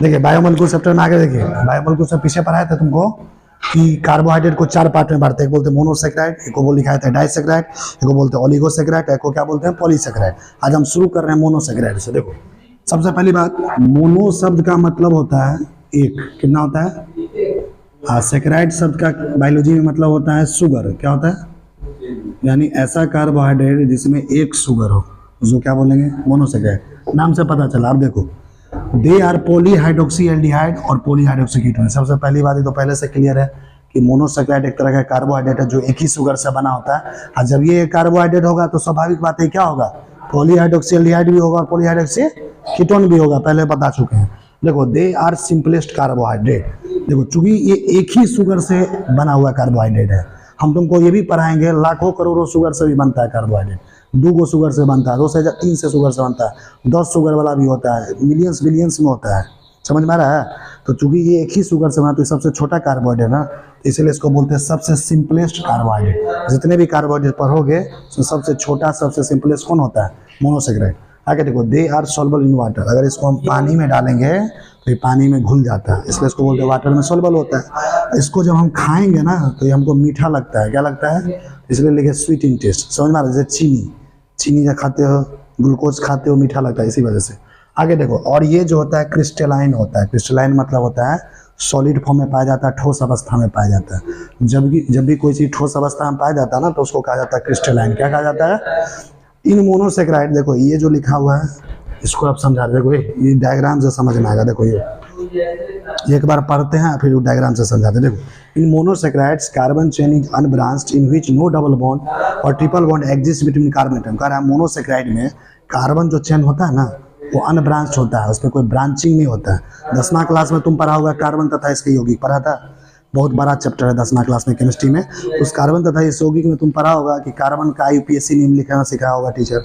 देखिए biomolecular chapter में आगे देखिए, बायोमोलिकुलर से पीछे पढ़ाया था तुमको कि कार्बोहाइड्रेट को 4 पार्ट में बांटते हैं। एक बोलते हैं मोनोसेक्राइड, एक को लिखाया था डाइसेक्राइड, एक को बोलते हैं ओलिगोसेक्राइड, एक को क्या बोलते हैं पॉलीसेक्राइड। आज हम शुरू कर रहे हैं मोनोसेक्राइड से। देखो सबसे पहली बात, मोनो शब्द का मतलब होता है एक, कितना होता है? सेक्राइड शब्द का बायोलॉजी में मतलब होता है शुगर। क्या होता है? यानी ऐसा कार्बोहाइड्रेट जिसमें एक शुगर हो, उसको क्या बोलेंगे? मोनोसेक्राइड। नाम से पता चला। अब देखो दे आर पॉलीहाइड्रोक्सी एल्डिहाइड और पॉलीहाइड्रोक्सी कीटोन। सबसे पहली बात, ये तो पहले से क्लियर है कि मोनोसेक्राइड एक तरह का कार्बोहाइड्रेट है जो एक ही शुगर से बना होता है। और जब ये कार्बोहाइड्रेट होगा तो स्वाभाविक बात है क्या होगा? पॉलीहाइड्रोक्सी एल्डिहाइड भी होगा और पॉलीहाइड्रोक्सी कीटोन भी होगा, पहले बता चुके हैं। देखो दे आर सिंपलेस्ट कार्बोहाइड्रेट। देखो चूंकि ये एक ही शुगर से बना हुआ कार्बोहाइड्रेट है, हम तुमको ये भी पढ़ाएंगे लाखों करोड़ों शुगर से भी बनता है कार्बोहाइड्रेट। 2 शुगर से बनता है, 2 से 3 से शुगर से बनता है, 10 शुगर वाला भी होता है, मिलियंस बिलियंस में होता है। समझ में आ रहा है? तो चूंकि ये एक ही शुगर से बना तो सबसे छोटा कार्बोहाइड्रेट ना, तो इसलिए इसको बोलते हैं सबसे सिंपलेस्ट कार्बोहाइड्रेट। जितने भी कार्बोहाइड्रेट पढ़ोगे तो सबसे छोटा सबसे सिंपलेस्ट कौन होता है? मोनोसेक्राइड। आगे देखो they are soluble in water. अगर इसको हम पानी में डालेंगे तो ये पानी में घुल जाता है, इसलिए इसको बोलते हैं वाटर में सॉल्युबल होता है। इसको जब हम खाएंगे ना तो ये हमको मीठा लगता है। क्या लगता है? इसलिए लिखे स्वीट इन टेस्ट। समझ में आ रहा है? जैसे चीनी जब खाते हो, ग्लूकोज खाते हो, मीठा लगता है, इसी वजह से। आगे देखो, और ये जो होता है क्रिस्टलाइन होता है। क्रिस्टलाइन मतलब होता है सॉलिड फॉर्म में पाया जाता है, ठोस अवस्था में पाया जाता है। जब भी कोई चीज़ ठोस अवस्था में पाया जाता है ना तो उसको कहा जाता है क्रिस्टलाइन। क्या कहा जाता है? इन मोनोसेक्राइड, देखो ये जो लिखा हुआ है इसको आप समझा, देखो ये डायग्राम से समझ में आएगा। देखो ये एक बार पढ़ते हैं फिर डायग्राम से समझाते हैं। देखो इन monosaccharides carbon chain is unbranched in which no double bond और triple bond exist between carbon atom. कह रहा है मोनोसेक्राइड में कार्बन जो चेन होता है ना वो अनब्रांच्ड होता है, उसमें कोई ब्रांचिंग नहीं होता है। 10वां क्लास में तुम पढ़ा होगा कार्बन तथा इसके यौगिक, पढ़ा था। बहुत बड़ा चैप्टर है 10वां क्लास में केमिस्ट्री में। उस कार्बन तथा इस यौगिक में तुम पढ़ा होगा कि कार्बन का यूपीएससी नेम लिखना सिखाया होगा टीचर,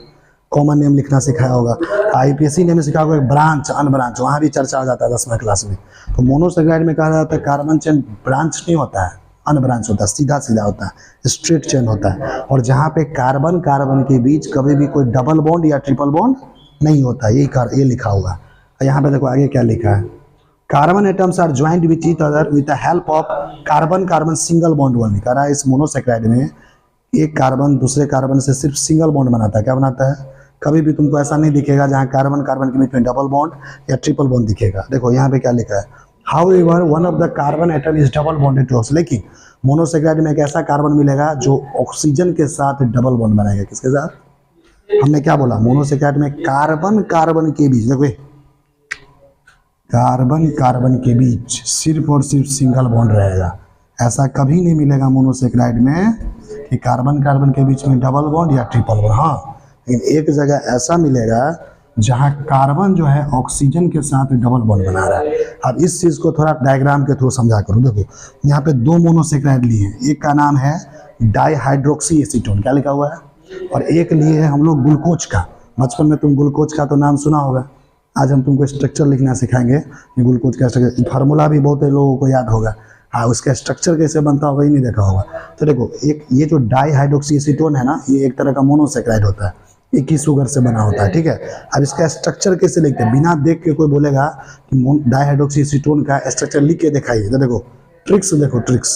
कॉमन नेम लिखना सिखाया होगा। आईपीएससी नेम सिखाया होगा ब्रांच अनब्रांच, वहाँ भी चर्चा हो जाता है 10वां क्लास में। तो मोनोसेक्राइड में कहा जाता है कार्बन चेन ब्रांच नहीं होता है, अनब्रांच होता है, सीधा सीधा होता है, स्ट्रेट चेन होता है। और जहाँ पे कार्बन कार्बन के बीच कभी भी कोई डबल बॉन्ड या ट्रिपल बॉन्ड नहीं होता, ये लिखा हुआ। यहाँ पे देखो आगे क्या लिखा है, carbon atoms are joint with each other with the help of carbon carbon single bond only. कह रहा है इस मोनोसेक्राइड में एक कार्बन दूसरे कार्बन से सिर्फ सिंगल बॉन्ड बनाता है। क्या बनाता है? कभी भी तुमको ऐसा नहीं दिखेगा जहाँ कार्बन कार्बन के बीच में डबल बॉन्ड या ट्रिपल बॉन्ड दिखेगा। देखो यहाँ पे क्या लिखा है, however one of the carbon atom is double bonded to oxygen. लेकिन मोनोसेक्राइड में एक ऐसा कार्बन मिलेगा जो ऑक्सीजन के साथ डबल बॉन्ड बनाएगा। किसके साथ? हमने क्या बोला, मोनोसेक्राइड में कार्बन कार्बन के बीच, देखो कार्बन कार्बन के बीच सिर्फ और सिर्फ सिंगल बॉन्ड रहेगा। ऐसा कभी नहीं मिलेगा मोनोसेक्राइड में कि कार्बन कार्बन के बीच में डबल बॉन्ड या ट्रिपल बॉन्ड। हाँ, लेकिन एक जगह ऐसा मिलेगा जहाँ कार्बन जो है ऑक्सीजन के साथ डबल बॉन्ड बना रहा है। अब इस चीज़ को थोड़ा डायग्राम के थ्रू समझा करो। देखो यहाँ पे 2 मोनोसेक्राइड लिए हैं, एक का नाम है डाईहाइड्रोक्सी एसीटोन, क्या लिखा हुआ है, और एक लिए है हम लोग ग्लूकोज का। बचपन में तुम ग्लूकोज का तो नाम सुना होगा। आज हम तुमको स्ट्रक्चर लिखना सिखाएंगे कि ग्लूकोज का स्ट्रक्चर, फार्मूला भी बहुत लोगों को याद होगा। हाँ, उसका स्ट्रक्चर कैसे बनता होगा ये नहीं देखा होगा। तो देखो एक ये जो डाईहाइड्रोक्सी एसीटोन है ना, ये एक तरह का मोनोसेक्राइड होता है, एक ही शुगर से बना होता है। ठीक है, अब इसका स्ट्रक्चर कैसे लिखते हैं? बिना देख के कोई बोलेगा कि डाईहाइड्रोक्सी एसीटोन का स्ट्रक्चर लिख के दिखाइए, तो देखो ट्रिक्स देखो, ट्रिक्स।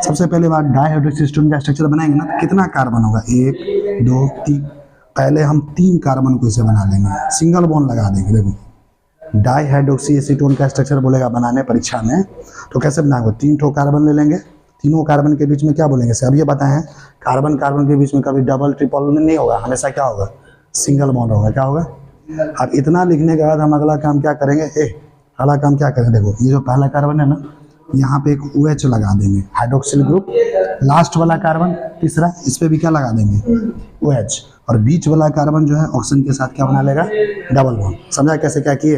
सबसे पहले बात, डाईहाइड्रोक्सी एसीटोन का स्ट्रक्चर बनाएंगे ना तो कितना कार्बन होगा? 1 2 3। पहले हम 3 कार्बन को इसे बना लेंगे, सिंगल बॉन्ड लगा देंगे। देखो डाईहाइड्रोक्सी एसीटोन का स्ट्रक्चर बोलेगा बनाने परीक्षा में, तो कैसे बनाएंगे? 3 ठो कार्बन ले लेंगे, तीनों कार्बन के बीच में क्या बोलेंगे? अब ये बताएं, कार्बन कार्बन के बीच में कभी डबल ट्रिपल नहीं होगा, हमेशा क्या होगा? सिंगल बॉन्ड होगा। क्या होगा? अब इतना लिखने के बाद हम अगला काम क्या करेंगे? अगला काम क्या करेंगे? देखो ये जो पहला कार्बन है ना, यहाँ पे एक OH लगा देंगे, हाइड्रोक्सिल ग्रुप। लास्ट वाला कार्बन तीसरा, इस पे भी क्या लगा देंगे? OH। और बीच वाला कार्बन जो है ऑक्सीजन के साथ क्या बना लेगा? Double bond. समझा कैसे क्या किए?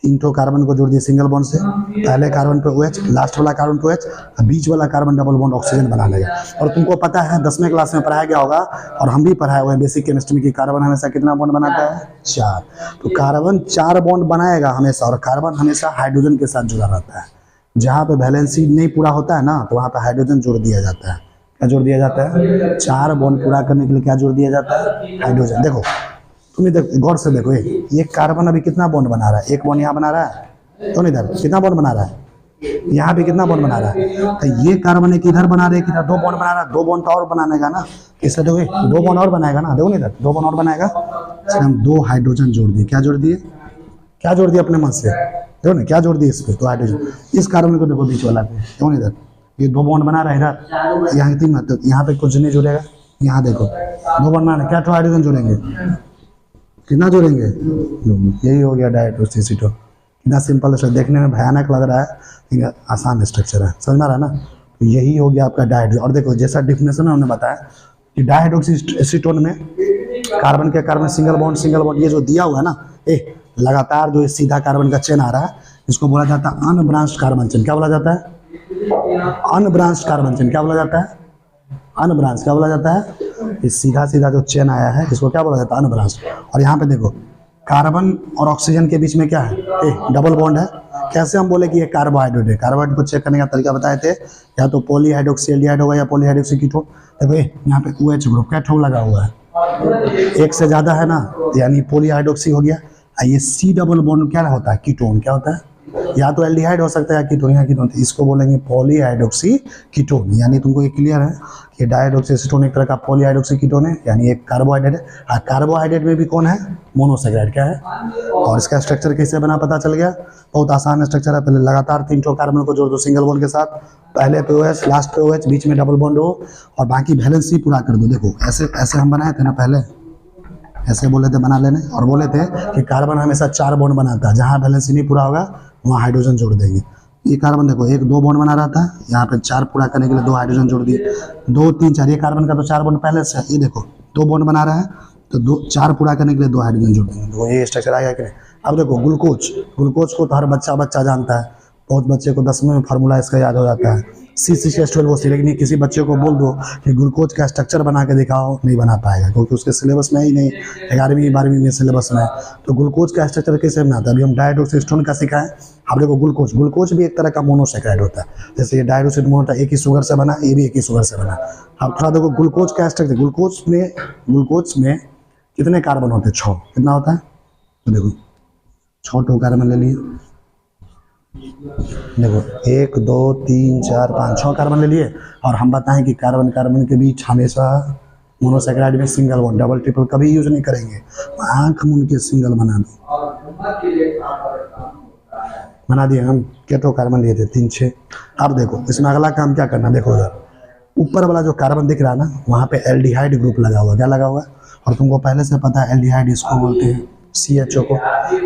3 ठो कार्बन को जोड़ दिए सिंगल बॉन्ड से, पहले कार्बन पे OH, लास्ट वाला कार्बन पे OH, बीच वाला कार्बन डबल बॉन्ड ऑक्सीजन बना लेगा। और तुमको पता है 10वें क्लास में पढ़ाया गया होगा और हम भी पढ़ाए हुए हैं बेसिक केमिस्ट्री में कि कार्बन हमेशा कितना बॉन्ड बनाता है? 4। तो कार्बन 4 बॉन्ड बनाएगा हमेशा, और कार्बन हमेशा हाइड्रोजन के साथ जुड़ा रहता है। जहाँ पे वैलेंसी नहीं पूरा होता है ना तो वहाँ पे हाइड्रोजन जोड़ दिया जाता है। क्या जोड़ दिया जाता है? 4 बॉन्ड पूरा करने के लिए क्या जोड़ दिया जाता है? हाइड्रोजन। देखो तुम्हें गौर से देखो, ये कार्बन अभी कितना बॉन्ड बना रहा है? 1 बॉन्ड यहाँ बना रहा है, तो नहीं इधर कितना बॉन्ड बना रहा है, यहाँ पे कितना बॉन्ड बना रहा है, तो ये कार्बन एक इधर बना रहे, किधर दो बॉन्ड बना रहा है, दो बॉन्ड तो और बनाने का ना, इससे देखो दो बॉन्ड और बनाएगा ना, देखो नहीं इधर दो बॉन्ड और बनाएगा, इसलिए हम दो हाइड्रोजन जोड़ दिए, क्या जोड़ दिए, क्या जोड़ दिया अपने मन से, देखो ना क्या जोड़ दिए इस पे, तो हाइड्रोजन, इस कार्बन को देखो बीच वाला पे, देखो नहीं इधर ये दो बॉन्ड बना रहा है इधर, यहाँ तीन, तो यहाँ पे कुछ नहीं जुड़ेगा, यहाँ देखो दो बॉन्ड बना, क्या तो हाइड्रोजन जोड़ेंगे, कितना जोड़ेंगे, यही हो गया डायहाइड्रोक्सीसीटोन। कितना सिंपल है, देखने में भयानक लग रहा है लेकिन आसान स्ट्रक्चर है, समझ में आ रहा है ना, तो यही हो गया आपका डायहाइड्रो। और देखो जैसा डिफिनेशन हमने बताया कि डायहाइड्रोक्सीसीटोन में कार्बन के कार्बन सिंगल बॉन्ड ये जो दिया हुआ है ना, लगातार जो सीधा कार्बन का चेन आ रहा है, इसको बोला जाता है अनब्रांच्ड कार्बन चेन। क्या बोला जाता है, अनब्रांच्ड कार्बन चेन। क्या बोला जाता है, अनब्रांच। क्या बोला जाता है, ये सीधा सीधा जो चेन आया है इसको क्या बोला जाता है, अनब्रांच। और यहाँ पे देखो कार्बन और ऑक्सीजन के बीच में क्या है, डबल बॉन्ड है। कैसे हम बोले कि ये कार्बोहाइड्रेट है, कार्बोहाइड्रेट को चेक करने का तरीका बताए थे, या तो पॉलीहाइड्रोक्सी एल्डिहाइड होगा या पॉलीहाइड्रोक्सी कीटोन। देखो यहाँ पे OH ग्रुप क्या ठोक लगा हुआ है, एक से ज्यादा है ना, यानी पॉलीहाइड्रोक्सी हो गया। ये C डबल बॉन्ड क्या होता है, कीटोन। क्या होता है, या तो एल्डिहाइड हो सकता है या कीटोन, या कीटोन, इसको बोलेंगे पॉलीहाइड्रोक्सी कीटोन। यानी तुमको ये क्लियर है कि डायहाइड्रोक्सीसीटोन एक तरह का पॉलीहाइड्रोक्सी कीटोन है, यानी एक कार्बोहाइड्रेट है। और कार्बोहाइड्रेट में भी कौन है, मोनोसैकेराइड। क्या है, और इसका स्ट्रक्चर कैसे बना पता चल गया, बहुत आसान स्ट्रक्चर है। पहले लगातार 3 कार्बन को जोड़ दो सिंगल बॉन्ड के साथ, पहले पे OH लास्ट पे OH, बीच में डबल बॉन्ड हो, और बाकी वैलेंसी पूरा कर दो। देखो ऐसे ऐसे हम बनाए थे ना, पहले ऐसे बोले थे बना लेने, और बोले थे कि कार्बन हमेशा 4 बॉन्ड बनाता है, जहाँ वैलेंसी नहीं पूरा होगा वहाँ हाइड्रोजन जोड़ देंगे। ये कार्बन देखो 1-2 बॉन्ड बना रहा था, यहाँ पे 4 पूरा करने के लिए 2 हाइड्रोजन जोड़ दिए, 2 3 4, ये कार्बन का तो 4 बॉन्ड पहले से, ये देखो 2 बॉन्ड बना रहा है तो 4 पूरा करने के लिए 2 हाइड्रोजन जोड़ देंगे। तो ये स्ट्रक्चर आएगा कि नहीं। अब देखो ग्लूकोज को तो हर बच्चा जानता है, बहुत बच्चे को 10वीं में फार्मूला इसका याद हो जाता है, C6H12O3, लेकिन किसी बच्चे को बोल दो कि ग्लूकोज का स्ट्रक्चर बना के दिखाओ, नहीं बना पाएगा, क्योंकि उसके सिलेबस में ही नहीं, 11वीं 12वीं में सिलेबस में। तो ग्लूकोज का स्ट्रक्चर कैसे बनाता है, अभी हम डायहाइड्रोक्सीसीटोन का सिखाएं। अब देखो ग्लूकोज भी एक तरह का मोनोसैकेराइड होता है, जैसे ये डायहाइड्रोक्सीटोन होता है, एक ही शुगर से बना, ये भी एक ही शुगर से बना। अब थोड़ा देखो ग्लूकोज का स्ट्रक्चर, ग्लूकोज में कितने कार्बन होते हैं, 6। कितना होता है, तो देखो 6 कार्बन ले लिए, देखो 1 2 3 4 5 6 कार्बन ले लिए। और हम बताएं कि कार्बन के बीच हमेशा मोनोसैकेराइड में सिंगल बॉन्ड, डबल ट्रिपल कभी यूज नहीं करेंगे, आंख मूंद के सिंगल बना दिए हम। केटो कार्बन लिए थे 3 6। अब देखो इसमें अगला काम क्या करना, देखो उधर ऊपर वाला जो कार्बन दिख रहा है ना, वहाँ पे एल्डिहाइड ग्रुप लगा हुआ, क्या लगा हुआ है, और तुमको पहले से पता है एल्डिहाइड इसको बोलते हैं CHO को,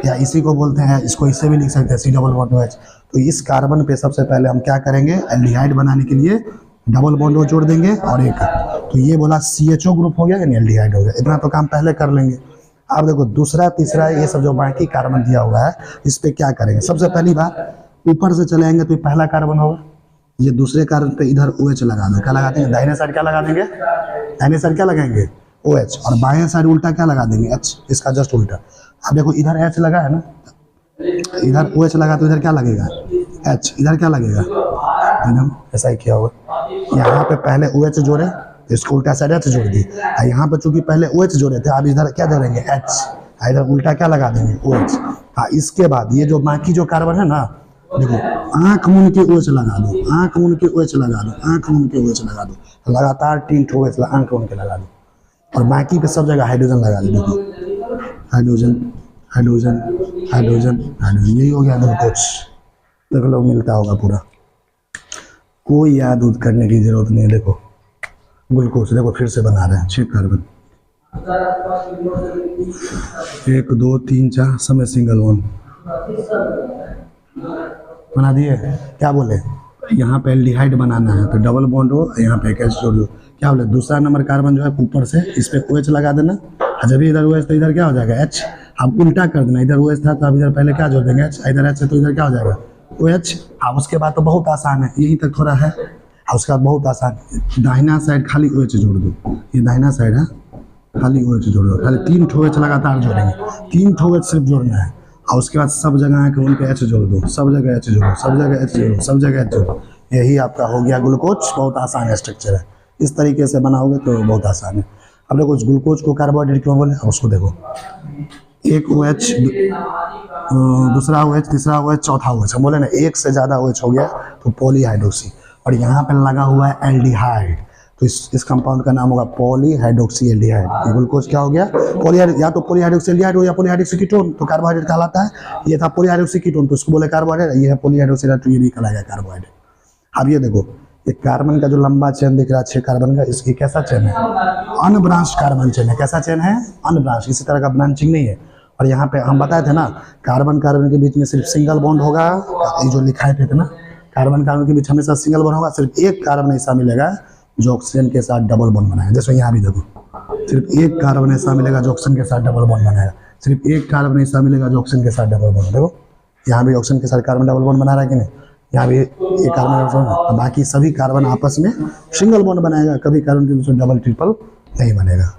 या इसी को बोलते हैं, इसको इससे भी लिख सकते हैं C डबल बॉन्ड OH। तो इस कार्बन पे सबसे पहले हम क्या करेंगे, एल्डिहाइड बनाने के लिए डबल बॉन्ड O जोड़ देंगे, और एक, तो ये बोला CHO ग्रुप हो गया, यानी एल्डिहाइड हो गया। इतना तो काम पहले कर लेंगे। अब देखो दूसरा तीसरा ये सब जो बाकी कार्बन दिया हुआ है, इस पे क्या करेंगे, सबसे पहली बात ऊपर से चले आएंगे तो ये पहला कार्बन होगा, ये दूसरे कार्बन पे इधर OH लगा दो। क्या लगा देंगे, दाहिने साइड क्या लगा देंगे, दाहिने साइड क्या लगाएंगे OH, और बाएं साइड उल्टा क्या लगा देंगे H, इसका जस्ट उल्टा। अब देखो इधर H लगा है ना, इधर OH लगा तो इधर क्या लगेगा H, इधर क्या लगेगा, एकदम ऐसा ही किया होगा। यहाँ पे पहले OH जोड़े तो इसको उल्टा साइड H जोड़ दी, और यहाँ पे चूंकि पहले OH जोड़े थे, अब इधर क्या जोड़ेंगे H, इधर उल्टा क्या लगा देंगे OH। हाँ, इसके बाद ये जो बाकी जो कार्बन है ना, देखो आंख मूंद के OH लगा दो, आंख मूंद के OH लगा दो, आंख मूंद के OH लगा दो, लगातार 3 OH आंख मूंद के लगा दो, और बाकी पे सब जगह हाइड्रोजन लगा दो। देखो हाइड्रोजन हाइड्रोजन हाइड्रोजन हाइड्रोजन, यही हो गया ग्लूकोज। देख लो मिलता होगा पूरा, कोई याद उद करने की जरूरत नहीं है। देखो ग्लूकोज देखो फिर से बना रहे हैं 6 कार्बन, 1 2 3 4 समय सिंगल बॉन्ड बना दिए। क्या बोले, यहाँ पे एल्डिहाइड बनाना है तो डबल बॉन्ड हो, यहाँ पे एक H जोड़ दो। क्या बोले, दूसरा नंबर कार्बन जो है ऊपर से इस पे OH लगा देना, जब भी इधर OH तो इधर क्या हो जाएगा H। अब उल्टा कर देना, इधर OH था तो अब इधर पहले क्या जोड़ देंगे H, इधर H है तो इधर क्या हो जाएगा OH। अब उसके बाद तो बहुत आसान है, यही तक थोड़ा है। अब उसके बाद बहुत आसान, दाहिना साइड खाली OH जोड़ दो, ये दाहिना साइड है खाली OH जोड़ दो, खाली 3 OH लगातार जोड़ेंगे, 3 OH सिर्फ जोड़ना है। और उसके बाद सब जगह आके उनके H जोड़ दो, सब जगह H जोड़ो, सब जगह H जोड़ो, सब जगह H जोड़ो। यही आपका हो गया ग्लूकोज। बहुत आसान स्ट्रक्चर है, इस तरीके से बनाओगे तो बहुत आसान है। अब देखो ग्लूकोज को कार्बोहाइड्रेट क्यों बोले, उसको देखो एक OH, दूसरा OH, तीसरा OH, चौथा OH, हम बोले ना एक से ज़्यादा OH हो गया तो पॉलीहाइड्रोक्सी। और यहाँ पे लगा हुआ है एल्डिहाइड, तो इस कंपाउंड का नाम होगा पॉलीहाइड्रोक्सी एल्डिहाइड। ग्लूकोज क्या हो गया? पॉलीहाइड, या तो पॉलीहाइड्रोक्सी एल्डिहाइड हो या पॉलीहाइड्रोक्सी कीटोन, तो कार्बोहाइड्रेट कहलाता है। ये था पॉलीहाइड्रोक्सी कीटोन तो इसको बोले कार्बोहाइड्रेट, ये है पॉलीहाइड्रोक्सी एल्डिहाइड तो ये भी कहलाएगा कार्बोहाइड्रेट। अब ये देखो, ये कार्बन का जो लंबा चेन दिख रहा है 6 कार्बन का, इसकी कैसा चेन है? अनब्रांच्ड कार्बन चेन है। कैसा चेन है? अनब्रांच, किसी तरह का ब्रांचिंग नहीं है। और यहाँ पे हम बताए थे ना, कार्बन कार्बन के बीच में सिर्फ सिंगल बॉन्ड होगा, ये जो लिखाए थे ना, कार्बन कार्बन के बीच हमेशा सिंगल बॉन्ड होगा, सिर्फ एक कार्बन ऐसा मिलेगा जो ऑक्सीजन के साथ डबल बॉन्ड बनाएगा। जैसे यहाँ भी देखो, सिर्फ एक कार्बन ऐसा मिलेगा जो ऑक्सीजन के साथ डबल बॉन्ड बनाएगा, सिर्फ एक कार्बन ऐसा मिलेगा जो ऑक्सीजन के साथ डबल बॉन्ड। देखो यहाँ भी ऑक्सीजन के साथ कार्बन डबल बॉन्ड बना रहा है कि नहीं, यहाँ भी एक कार्बन, बाकी सभी कार्बन आपस में सिंगल बॉन्ड बनाएगा, कभी कार्बन के बीच में डबल ट्रिपल नहीं बनेगा।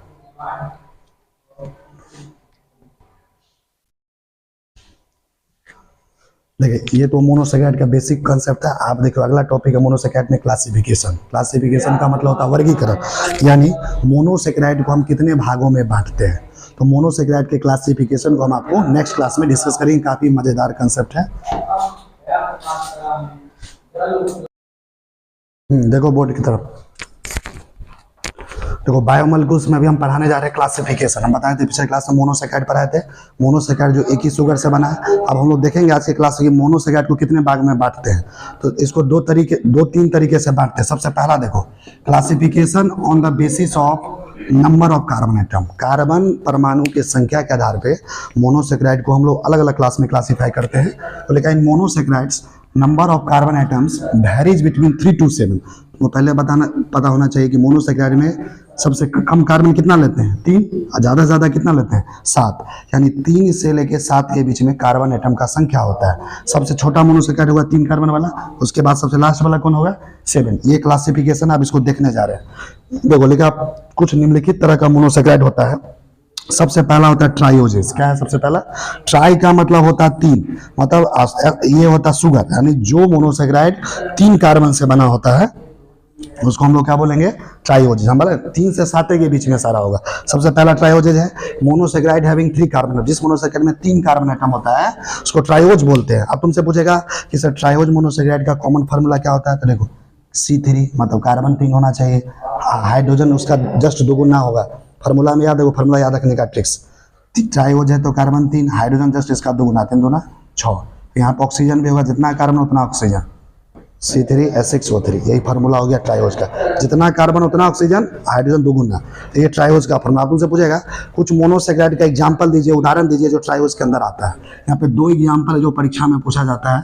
देखिए ये तो मोनोसैकेराइड का बेसिक कंसेप्ट है। आप देखो अगला टॉपिक है मोनोसैकेराइड में क्लासिफिकेशन। क्लासिफिकेशन का मतलब होता है वर्गीकरण, यानी मोनोसैकेराइड को हम कितने भागों में बांटते हैं। तो मोनोसैकेराइड के क्लासिफिकेशन को हम आपको नेक्स्ट क्लास में डिस्कस करेंगे, काफी मजेदार कंसेप्ट है। देखो बोर्ड की तरफ देखो, बायोमोलिक्यूल्स में अभी हम पढ़ाने जा रहे हैं क्लासिफिकेशन। हम बताए थे पिछले क्लास में मोनोसैकेराइड पढ़ाए थे, मोनोसैकेराइड जो एक ही शुगर से बना है। अब हम लोग देखेंगे आज के क्लास में मोनोसैकेराइड को कितने भाग में बांटते हैं। तो इसको दो तीन तरीके से बांटते हैं। सबसे पहला देखो, classification on the basis of number of carbon atom. Carbon परमाणु की संख्या के आधार पे मोनोसैकेराइड को हम लोग अलग अलग क्लास में क्लासीफाई करते हैं। तो लेकिन इन monosaccharides number of carbon atoms varies between 3 to 7। वो पहले पता होना चाहिए कि मोनोसैकेराइड में सबसे कम कार्बन कितना लेते हैं? 3, और ज़्यादा से ज़्यादा कितना लेते हैं? 7। यानी 3 से लेके 7 के बीच में कार्बन एटम का संख्या होता है। सबसे छोटा मोनोसैकेराइड होगा 3 कार्बन वाला, उसके बाद सबसे लास्ट वाला कौन होगा? 7। ये क्लासिफिकेशन आप इसको देखने जा रहे हैं। देखो लेकिन आप कुछ निम्नलिखित तरह का मोनोसैकेराइड होता है। सबसे पहला होता है ट्राइओजेस। क्या है सबसे पहला? ट्राई का मतलब होता है 3, मतलब ये होता है शुगर, यानी जो मोनोसैकेराइड 3 कार्बन से बना होता है उसको हम लोग क्या बोलेंगे? ट्राइओजेस। हम बोले 3 से 7 के बीच में सारा होगा। सबसे पहला ट्राइओजेस है मोनोसैकेराइड हैविंग 3 कार्बन। जिस मोनोसैकेराइड में 3 कार्बन एटम होता है उसको ट्राइओज बोलते हैं। अब तुमसे पूछेगा कि सर ट्राइओज मोनोसैकेराइड का कॉमन फार्मूला क्या होता है, तो देखो C3, मतलब कार्बन 3 होना चाहिए, हाइड्रोजन उसका जस्ट दुगुना होगा। फार्मूला में याद है, वो फार्मूला याद रखने का ट्रिक्स। ट्राइओज है तो कार्बन 3, हाइड्रोजन जस्ट इसका दुगुना, 3 दूना 6। यहाँ पर ऑक्सीजन भी होगा, जितना कार्बन उतना ऑक्सीजन, C3H6O3, यही फार्मूला हो गया ट्राइओज का। जितना कार्बन उतना ऑक्सीजन, हाइड्रोजन दुगुना, तो ये ट्राइओज का फार्मूला। तुमसे पूछेगा कुछ मोनोसैकेराइड का एग्जांपल दीजिए, उदाहरण दीजिए जो ट्राइओज के अंदर आता है। यहाँ पे 2 एग्जांपल है जो परीक्षा में पूछा जाता है।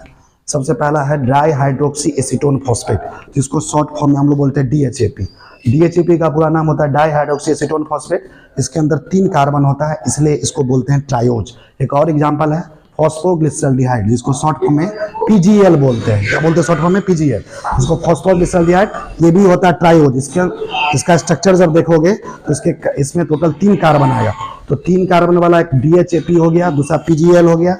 सबसे पहला है ड्राई हाइड्रोक्सी एसीटोन फॉस्फेट, जिसको शॉर्ट फॉर्म में हम लोग बोलते हैं DHAP। DHAP का पूरा नाम होता है डाई हाइड्रोक्सी एसीटोन फॉस्फेट। इसके अंदर 3 कार्बन होता है, इसलिए इसको बोलते हैं ट्राइओज। एक और एग्जांपल है फॉस्फोग्लिसरल्डिहाइड, जिसको शॉर्ट फॉर्म में PGL बोलते हैं। क्या बोलते हैं शॉर्ट फॉर्म में? PGL। इसको फॉस्फोग्लिसरल्डिहाइड, ये भी होता है ट्राइओज। इसका स्ट्रक्चर जब देखोगे तो इसमें टोटल 3 कार्बन आएगा। तो 3 कार्बन वाला एक DHAP हो गया, दूसरा PGL हो गया।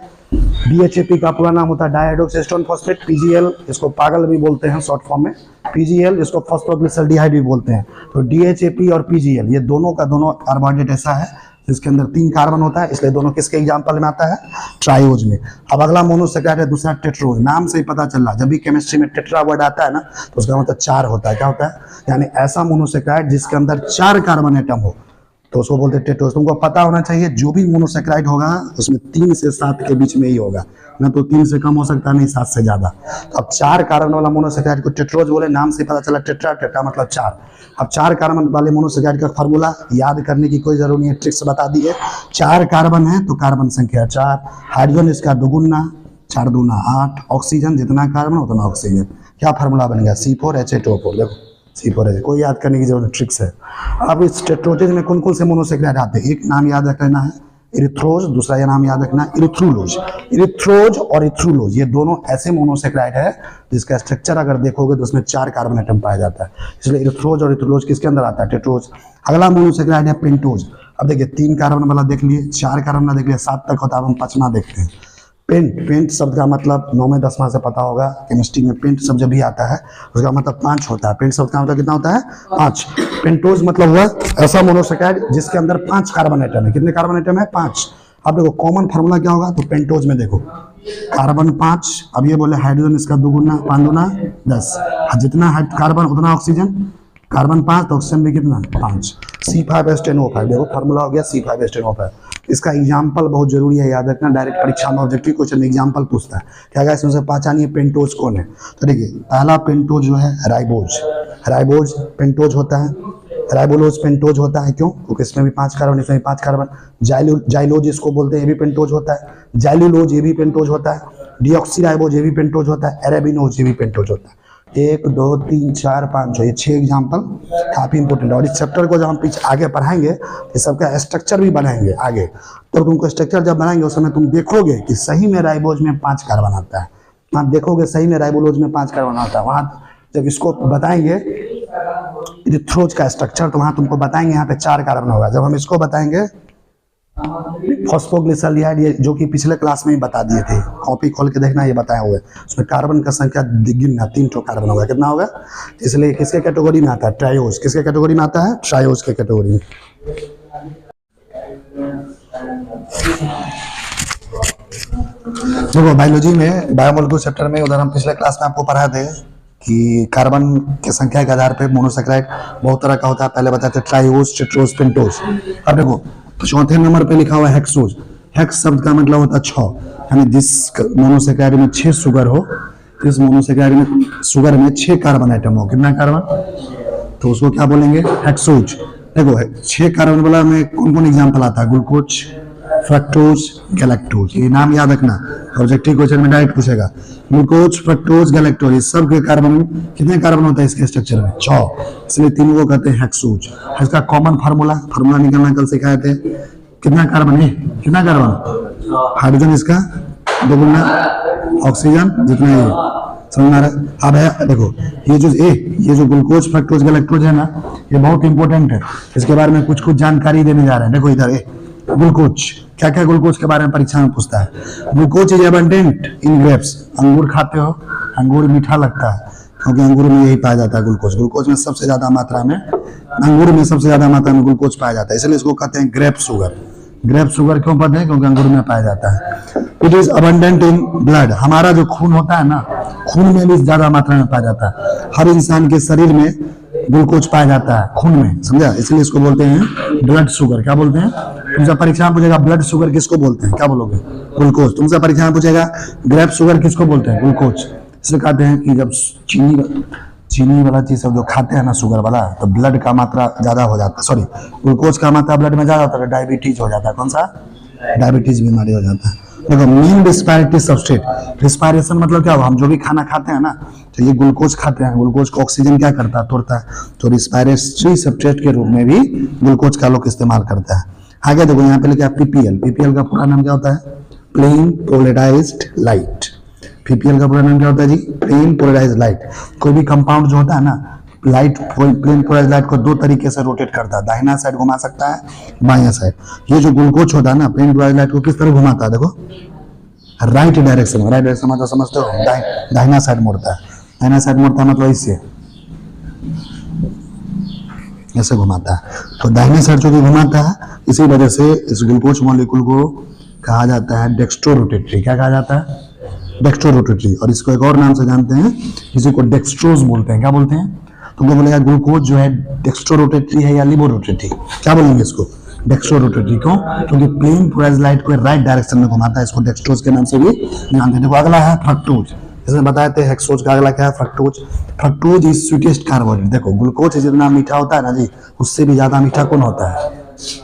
DHAP का पूरा नाम होता है डाइहाइड्रोक्सी एसीटोन फॉस्फेट। PGL इसको पागल भी बोलते हैं शॉर्ट फॉर्म में। PGL इसको फॉस्फोग्लिसरल्डिहाइड भी बोलते हैं। तो DHAP और PGL ये दोनों का दोनों कार्बोहाइड्रेट ऐसा है जिसके अंदर 3 कार्बन होता है, इसलिए दोनों किसके एग्जांपल में आता है? ट्राइओज में। अब अगला मोनोसैकेराइड है दूसरा टेट्रोज। नाम से ही पता चल रहा है, जब भी केमिस्ट्री में टेट्रा वर्ड आता है ना तो उसका मतलब 4 होता है। क्या होता है? यानी ऐसा मोनोसैकेराइड जिसके अंदर 4 कार्बन एटम हो तो उसको बोलते हैं टेट्रोज। तुमको पता होना चाहिए जो भी मोनोसैकेराइड होगा उसमें 3 से 7 के बीच में ही होगा, ना तो 3 से कम हो सकता है, नहीं 7 से ज्यादा। तो अब 4 कार्बन वाला मोनोसैकेराइड को टेट्रोज बोले, नाम से पता चला टेट्रा, टेट्रा मतलब 4। अब 4 कार्बन वाले मोनोसैकेराइड का फार्मूला याद करने की कोई जरूरत नहीं है, ट्रिक्स बता दी है। 4 कार्बन है तो कार्बन संख्या 4, हाइड्रोजन इसका दुगुना, 4 दूना 8, ऑक्सीजन जितना कार्बन उतना ऑक्सीजन। क्या फार्मूला बन गया? C4H8O4। देखो C4H, कोई याद करने की जरूरत, ट्रिक्स है। अब इस टेट्रोजेज में कौन कौन से मोनोसैकेराइड आते हैं? एक नाम याद रख लेना है इरिथ्रोज, दूसरा ये नाम याद रखना इरिथ्रुलोज। इरिथ्रोज और इरिथ्रुलोज ये दोनों ऐसे मोनोसैकेराइड है जिसका स्ट्रक्चर अगर देखोगे तो उसमें 4 कार्बन एटम पाया जाता है, इसलिए इरिथ्रोज और इरिथ्रुलोज किसके अंदर आता है? टेट्रोज। अगला मोनोसैकेराइड है पेंटोज। अब देखिए 3 कार्बन वाला देख लिए, 4 कार्बन वाला देख लिया, 7 तक होता है। हम 5वां देखते हैं। पेंट शब्द का मतलब 9वें 10वां से पता होगा केमिस्ट्री में। पेंट शब्द जब भी आता है उसका मतलब 5 होता है। पेंट शब्द का मतलब कितना होता है? 5। पेंटोज मतलब हुआ ऐसा मोनोसैकेराइड जिसके अंदर 5 कार्बन एटम है। कितने कार्बन एटम है? 5। अब देखो कॉमन फार्मूला क्या होगा, तो पेंटोज में देखो कार्बन 5, अब ये बोले हाइड्रोजन इसका 2 गुना 5 गुना 10, जितना कार्बन उतना ऑक्सीजन, कार्बन 5 तो ऑक्सीजन भी कितना 5, C5H10O5। देखो फार्मूला हो गया C5H10O5। इसका एग्जाम्पल बहुत जरूरी है याद रखना, डायरेक्ट परीक्षा में ऑब्जेक्टिव क्वेश्चन में एग्जाम्पल पूछता है। क्या क्या इसमें से पहचानिए पेंटोज कौन है। तो देखिए पहला पेंटोज जो है राइबोज, राइबोज पेंटोज होता है, राइबोलोज पेंटोज होता है। क्यों? क्योंकि इसमें भी 5 कार्बन, इसमें भी 5 कार्बन। जाइलोज इसको बोलते हैं, ये भी पेंटोज होता है। जाइलोलोज ये भी पेंटोज होता है। डीऑक्सीराइबोज ये भी पेंटोज होता है। एरेबिनोज ये भी पेंटोज होता है। 1 2 3 4 5 6 ये 6 एग्जाम्पल काफी इंपॉर्टेंट है। और इस चैप्टर को जब हम पीछे आगे पढ़ाएंगे तो सबका स्ट्रक्चर भी बनाएंगे आगे, तो तुमको स्ट्रक्चर जब बनाएंगे उस समय तुम देखोगे कि सही में राइबोज में 5 कार्बन आता है। आप देखोगे सही में राइबोलोज में 5 कार्बन आता है। वहाँ जब इसको बताएंगे इरिथ्रोज का स्ट्रक्चर, तो वहाँ तुमको बताएंगे यहाँ पे 4 कार्बन होगा। जब हम इसको बताएंगे फॉस्फोग्लिसराइड, ये जो कि पिछले क्लास में ही बता दिए थे, कॉपी खोल के देखना, ये बताया हुआ है। उसमें कार्बन का संख्या गिनना 3 ठो कार्बन होगा, कितना होगा। इसलिए किसके कैटेगरी में आता है, ट्रायोज। किसके कैटेगरी में आता है, ट्रायोज के कैटेगरी में। देखो बायोलॉजी में बायोमोलिक्यूल चैप्टर में उधर हम पिछले क्लास में आपको पढ़ाए थे कि कार्बन की संख्या के आधार पर मोनोसेक्राइड बहुत तरह का होता है। पहले बताते ट्रायोज, टेट्रोज, पेंटोज। अब देखो चौथे नंबर पे लिखा हुआ है हेक्सोज। हेक्स शब्द का मतलब होता है 6, यानी जिस मोनोसेक्राइड में 6 शुगर हो, इस मोनोसेक्राइड में शुगर में 6 कार्बन आइटम हो, कितना कार्बन, तो उसको क्या बोलेंगे, हेक्सोज। देखो 6 कार्बन वाला में कौन कौन एग्जाम्पल आता है, ग्लूकोज, फ्रक्टोज, गैलेक्टोज। ये नाम याद रखना, ऑब्जेक्टिव क्वेश्चन में डायरेक्ट पूछेगा। ग्लूकोज, फ्रक्टोज, गैलेक्टोज, ये सब के कार्बन कितने कार्बन होता है इसके स्ट्रक्चर में, 6, इसलिए तीनों को कहते हैं हेक्सोज। इसका कॉमन फार्मूला निकालना कल सिखाए थे। कितना कार्बन है, कितना कार्बन, हाइड्रोजन इसका 2 गुना ऑक्सीजन जितना ये, समझ आ रहा है। अब है देखो ये जो ग्लूकोज, फ्रक्टोज, गैलेक्टोज है ना, ये बहुत इंपॉर्टेंट है। इसके बारे में कुछ जानकारी देने जा रहे हैं। देखो इधर ग्लूकोज, क्या क्या ग्लूकोज के बारे में परीक्षा में पूछता है। Glucose is abundant in grapes. अंगूर खाते हो, अंगूर मीठा लगता है क्योंकि अंगूर में यही पाया जाता है ग्लूकोज। ग्लूकोज में सबसे ज्यादा मात्रा में, अंगूर में सबसे ज्यादा मात्रा में ग्लूकोज पाया जाता है, इसलिए इसको कहते हैं ग्रेप शुगर। ग्रेप शुगर क्यों पता है, क्योंकि अंगूर में पाया जाता है। It is abundant in blood. हमारा जो खून होता है ना, खून में भी ज्यादा मात्रा में पाया जाता है। हर इंसान के शरीर में ग्लूकोज पाया जाता है खून में, समझा, इसलिए इसको बोलते हैं ब्लड शुगर। क्या बोलते हैं, तुमसे परीक्षा में पूछेगा ब्लड शुगर किसको बोलते हैं, क्या बोलोगे, ग्लूकोज। तुमसे परीक्षा में पूछेगा ग्रेप शुगर किसको बोलते हैं, ग्लूकोज। इसलिए कहते हैं कि जब चीनी वाला चीज सब जो खाते हैं ना, शुगर वाला, तो ब्लड का मात्रा ज्यादा हो जाता है, सॉरी ग्लूकोज का मात्रा ब्लड में ज्यादा होता है, डायबिटीज हो जाता है। कौन सा, डायबिटीज बीमारी हो जाता है। देखो मेन रिस्पायरेटरी सबस्ट्रेट, रिस्पायरेशन मतलब क्या हुआ, हम जो भी खाना खाते हैं ना, तो ये ग्लूकोज खाते हैं, ग्लूकोज को ऑक्सीजन क्या करता है, तोड़ता है, तो रिस्पायरेटरी सबस्ट्रेट के रूप में भी ग्लूकोज का लोग इस्तेमाल करता है। आगे देखो यहाँ पे लिखा पीपीएल। पीपीएल का पूरा नाम क्या होता है, प्लेन पोलराइज्ड लाइट। पीपीएल का पूरा नाम क्या होता है जी, प्लेन पोलराइज्ड लाइट। कोई भी कंपाउंड जो होता है ना, लाइट प्लेन पोलराइज्ड लाइट को 2 तरीके से रोटेट करता है, दाहिना साइड घुमा सकता है, बायां साइड। ये जो ग्लूकोज होता है ना, प्लेन पोलराइज्ड लाइट को किस तरह घुमाता है, देखो राइट डायरेक्शन में। राइट डायरेक्शन मतलब समझते हो, दाहिना साइड मुड़ता है। दाहिना साइड मुड़ता है मतलब इससे ऐसे घुमाता है, तो दाहिने साइड जो भी घुमाता है, इसी वजह से इस ग्लूकोज मॉलिक्यूल को कहा जाता है डेक्स्ट्रो रोटेटरी। क्या कहा जाता है, डेक्स्ट्रो रोटेटरी। और इसको एक और नाम से जानते हैं, इसी को डेक्स्ट्रोज बोलते हैं। क्या बोलते हैं, तुमको बोलेगा ग्लूकोज जो है डेक्स्ट्रो रोटेटरी है या लिबो रोटेटरी, क्या बोलेंगे इसको, डेक्स्ट्रो रोटेटरी। क्यों, क्योंकि प्लेन पोलराइज्ड लाइट को राइट डायरेक्शन में घुमाता है, इसको डेक्स्ट्रोज के नाम से भी जानते हैं। देखो अगला है फ्रक्टोज। जैसे बताए थे हेक्सोज का अगला क्या है, fructose. Fructose is sweetest carbohydrate. देखो ग्लूकोज जितना मीठा होता है ना जी, उससे भी ज्यादा मीठा कौन होता है,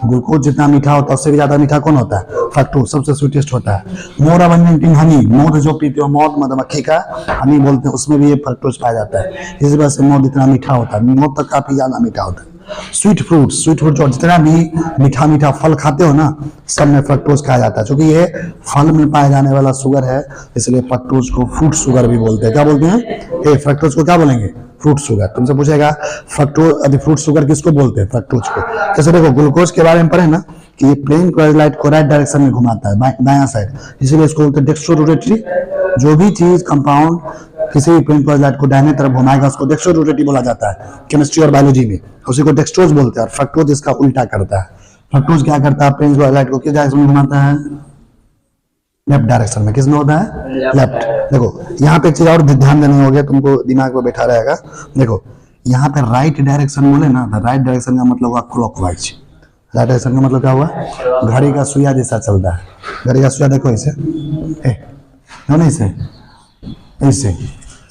ग्लूकोज जितना मीठा होता है उससे भी ज्यादा मीठा कौन होता है, फ्रक्टोज सबसे स्वीटेस्ट होता है। मोर अबंडेंट इन हनी। मध जो पीते हो, मध मधुमक्खी का हनी बोलते हैं, उसमें भी ये फ्रक्टोज पाया जाता है, इस वजह से मध इतना मीठा होता है, मध तक काफी ज्यादा मीठा होता है। स्वीट फ्रूट जो जितना भी मीठा मीठा फल खाते हो ना, सब में फ्रक्टोज खाया जाता है। क्योंकि ये फल में पाए जाने वाला शुगर है, इसलिए फ्रक्टोज को फ्रूट शुगर भी बोलते हैं। क्या बोलते हैं, फ्रक्टोज को क्या बोलेंगे, फ्रूट शुगर। तुमसे पूछेगा फ्रक्टोज फ्रूट शुगर किसको बोलते हैं, फ्रक्टोज को। जैसे देखो ग्लूकोज के बारे में पढ़े ना कि ये प्लेन पोलराइज्ड लाइट को राइट डायरेक्शन में घुमाता है, दायां साइड, इसीलिए इसको बोलते हैं डेक्स्ट्रो रोटेटरी। जो भी चीज कंपाउंड किसी भी प्लेन पोलराइज्ड लाइट को दाहिने तरफ घुमाएगा उसको डेक्स्ट्रो रोटेटरी बोला जाता है केमिस्ट्री और बायोलॉजी में, उसी को डेक्स्ट्रोज बोलते हैं। और फ्रक्टोज इसका उल्टा करता है, फ्रक्टोज क्या करता है, प्रिंस लाइट को किस डायरेक्शन में घुमाता है, लेफ्ट डायरेक्शन में। किसमें होता है, लेफ्ट। देखो यहाँ पे एक चीज और ध्यान देने हो गया, तुमको दिमाग में बैठा रहेगा। देखो यहाँ पे राइट डायरेक्शन बोले ना, तो राइट डायरेक्शन का मतलब हुआ क्लॉकवाइज। राइट डायरेक्शन का मतलब क्या हुआ, घड़ी का सुइया जैसा चलता है। घड़ी का सुइया देखो इसे, नहीं इसे, ऐसे।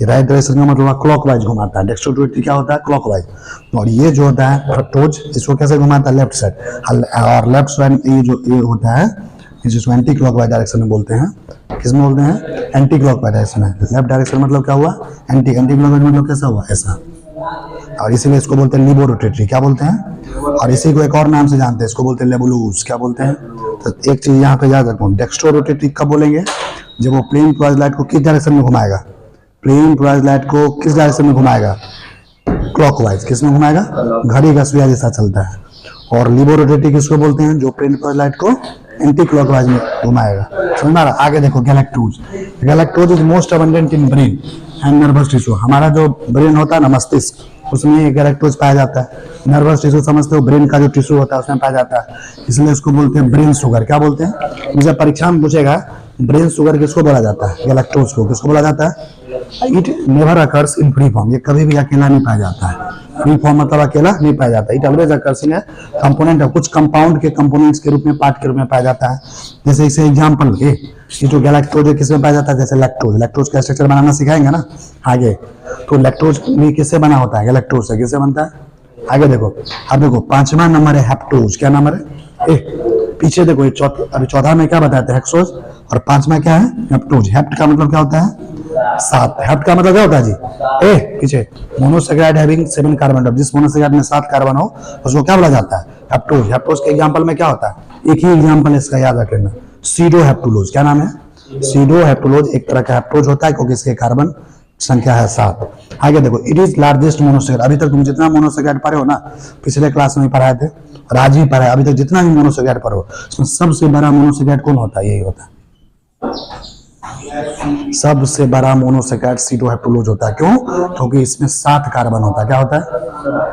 ये राइट डायरेक्शन का मतलब क्लॉकवाइज घुमाता है। डेक्स्ट्रोरोटेटरी क्या होता है, क्लॉकवाइज। और ये जो होता है फ्रक्टोज, इसको कैसे घुमाता है, लेफ्ट साइड। और लेफ्ट साइड ये जो ये होता है, जिसको एंटी क्लॉकवाइज डायरेक्शन में बोलते हैं। किसमें बोलते हैं, एंटी क्लॉकवाइज डायरेक्शन में। लेफ्ट डायरेक्शन मतलब क्या हुआ, एंटी। एंटी क्लॉकवाइज मतलब कैसा हुआ, ऐसा। और इसीलिए इसको बोलते हैं लिबो रोटेटरी। क्या बोलते हैं, और इसी को एक और नाम से जानते हैं, इसको बोलते हैं लेबुलूज। क्या बोलते हैं, तो एक चीज यहाँ पे याद रखो, डेक्स्ट्रो रोटेटरी कब बोलेंगे, जब वो प्लेन पोलराइज्ड लाइट को किस डायरेक्शन में घुमाएगा, प्लेन पोलराइज्ड लाइट को किस डायरेक्शन में घुमाएगा, क्लॉकवाइज। किसमें घुमाएगा, घड़ी का सुइया जैसा चलता है। और लिबो रोटेटरी किसको बोलते हैं, जो प्लेन पोलराइज्ड लाइट को एंटी क्लॉकवाइज में घुमाएगा। समझ में आ रहा। आगे देखो galactose. Galactose is most abundant in brain and nervous tissue. हमारा जो ब्रेन होता है ना, मस्तिष्क, उसमें गैलेक्टोज पाया जाता है। नर्वस टिश्यू समझते हो, ब्रेन का जो टिश्यू होता है उसमें पाया जाता है, इसलिए इसको बोलते हैं ब्रेन शुगर। क्या बोलते हैं, मुझे परीक्षा में पूछेगा ब्रेन शुगर किसको बोला जाता है, गैलेक्टोज को। किसको बोला जाता है, it never occurs in free form. ये कभी भी अकेला नहीं पाया जाता है। फ्री फॉर्म मतलब अकेला नहीं पाया जाता। It always occurs in component है, कुछ कंपाउंड के कंपोनेंट्स के रूप में, पार्ट के रूप में पाया जाता है। जैसे इसे एग्जांपल ये जो गैलेक्टोज है किसमें पाया जाता है, जैसे लैक्टोज। लैक्टोज का स्ट्रक्चर बनाना सिखाएंगे ना आगे। तो लैक्टोज भी किससे बना होता है, गैलेक्टोज से। किससे बनता है, आगे देखो। अब देखो 5वां नंबर है हेप्टोज। क्या नंबर है, पीछे देखो, ये अभी 14 में क्या बताते हैं, हेक्सोज। और 5वां क्या है, हेप्टोज। हेप्ट का मतलब क्या होता है, 7। हेप्ट का मतलब क्या होता है जी, पीछे मोनोसेकेराइड हैविंग 7 कार्बन। जिस मोनोसेकेराइड में 7 कार्बन हो उसको क्या बोला जाता है, हेप्टोज। हेप्टोज के एग्जांपल में क्या होता है, एक ही एग्जांपल इसका याद रख लेना, सीडोहेप्टुलोज। क्या नाम है, सीडोहेप्टुलोज। एक तरह का हेप्टोज होता है क्योंकि इसके कार्बन संख्या है 7। आगे देखो, इट इज लार्जेस्ट मोनोसेकेराइड। अभी तक तुम जितना मोनोसेकेराइड पढ़े हो ना, पिछले क्लास में पढ़ाए थे और आज ही पढ़ाए, अभी तक जितना भी मोनोसेकेराइड पढ़ो, उसमें सबसे बड़ा मोनोसेकेराइड कौन होता है, यही होता है। सबसे बड़ा मोनोसेकेराइड सीडोहेप्टुलोज होता है। क्यों, क्योंकि इसमें 7 कार्बन होता है। क्या होता है,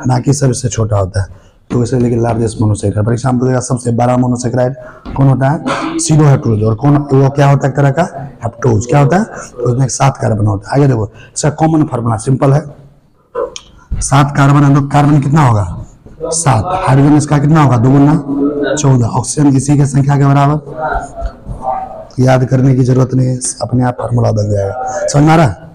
ना कि सबसे छोटा होता है। तो इसे लेके लार्जेस्ट मोनोसेकेराइड। फॉर एग्जांपल सबसे बड़ा मोनोसेकेराइड कौन होता है, सीडोहेप्टुलोज। और कौन, वो क्या होता है, एक तरह का हेप्टोज। क्या होता है, तो उसमें 7 कार्बन होता है। आगे देखो, इसका कॉमन फार्मूला सिंपल है, 7 कार्बन है तो कार्बन कितना होगा, 7। हाइड्रोजन इसका कितना होगा, 2 गुना 14। ऑक्सीजन इसी के संख्या के बराबर। याद करने की जरूरत नहीं है, अपने आप फार्मूला बन जाएगा। समझ में आ रहा है।